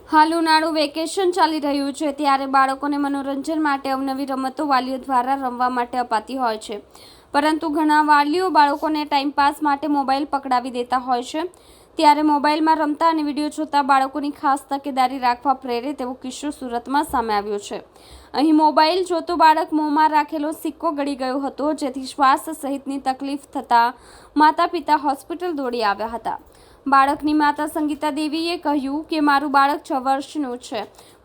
હાલ ઉનાળુ વેકેશન ચાલી રહ્યું છે ત્યારે બાળકોને મનોરંજન માટે અવનવી રમતો વાલીઓ દ્વારા રમવા માટે અપાતી હોય છે, પરંતુ ઘણા વાલીઓ બાળકોને ટાઈમપાસ માટે મોબાઈલ પકડાવી દેતા હોય છે. ત્યારે મોબાઈલમાં રમતા અને વિડીયો જોતા બાળકોની ખાસ તકેદારી રાખવા પ્રેરે તેવો કિસ્સો સુરતમાં સામે આવ્યો છે. અહીં મોબાઈલ જોતું બાળક મોંમાં રાખેલો સિક્કો ગળી ગયો હતો, જેથી શ્વાસ સહિતની તકલીફ થતાં માતા પિતા હોસ્પિટલ દોડી આવ્યા હતા. બાળકની માતા સંગીતા દેવીએ કહ્યું કે મારું બાળક 6 વર્ષનું છે.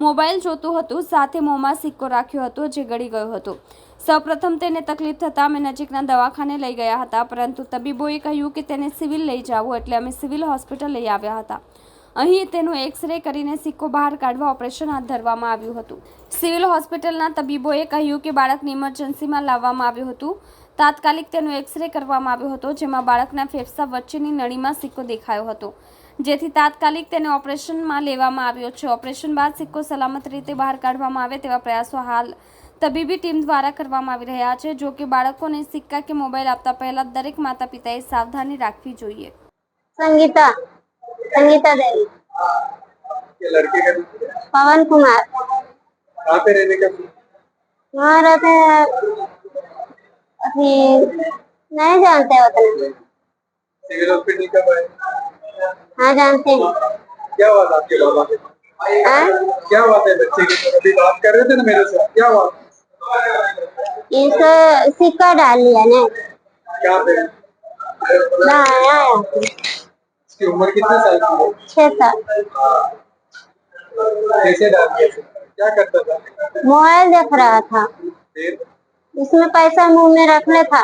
મોબાઈલ જોતું હતું, સાથે મોંમાં સિક્કો રાખ્યો હતો જે ગળી ગયો હતો. સૌપ્રથમ તેને તકલીફ થતાં અમે નજીકના દવાખાને લઈ ગયા હતા, પરંતુ તબીબોએ કહ્યું કે તેને સિવિલ લઈ જાઓ, એટલે અમે સિવિલ હોસ્પિટલ લઈ આવ્યા હતા. અહીં તેનું એક્સ-રે કરીને સિક્કો બહાર કાઢવા ઓપરેશન હાથ ધરવામાં આવ્યું હતું. સિવિલ હોસ્પિટલના તબીબોએ કહ્યું કે બાળકને ઇમરજન્સીમાં લાવવામાં આવ્યું હતું. તાત્કાલિક તેનો એક્સ-રે કરવામાં આવ્યો હતો, જેમાં બાળકના ફેફસા વચ્ચેની નળીમાં સિક્કો દેખાયો હતો, જેથી તાત્કાલિક તેને ઓપરેશનમાં લેવામાં આવ્યો છે. ઓપરેશન બાદ સિક્કો સલામત રીતે બહાર કાઢવામાં આવે તેવા પ્રયાસો હાલ તબીબી ટીમ દ્વારા કરવામાં આવી રહ્યા છે. જો કે બાળકોને સિક્કા કે મોબાઈલ આપતા પહેલા દરેક માતા પિતાએ સાવધાની રાખવી જોઈએ. संगीता देवी। ये लड़के का पवन कुमार। कहाँ पे रहने का? वहाँ रहते हैं, अभी नहीं जानते उतना। सिविल हॉस्पिटल कब आए? हाँ जानते हैं। क्या हुआ था आपके बाबा के? क्या हुआ था बच्चे के? अभी बात कर रहे थे ना मेरे साथ, क्या हुआ? इनको सिक्का डाल लिया ने। क्या पे? इसकी उम्र कितने साल की है? 6 साल। कैसे डाल दिया? क्या करता था? मोबाइल देख रहा था, फिर इसमें पैसा मुंह में रखने था,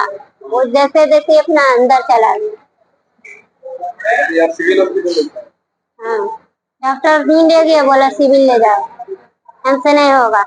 वो जैसे जैसे अपना अंदर चला गया। आप सिविल हॉस्पिटल हाँ, डॉक्टर ढूंढे गए, बोला सिविल ले जाओ, हमसे नहीं होगा।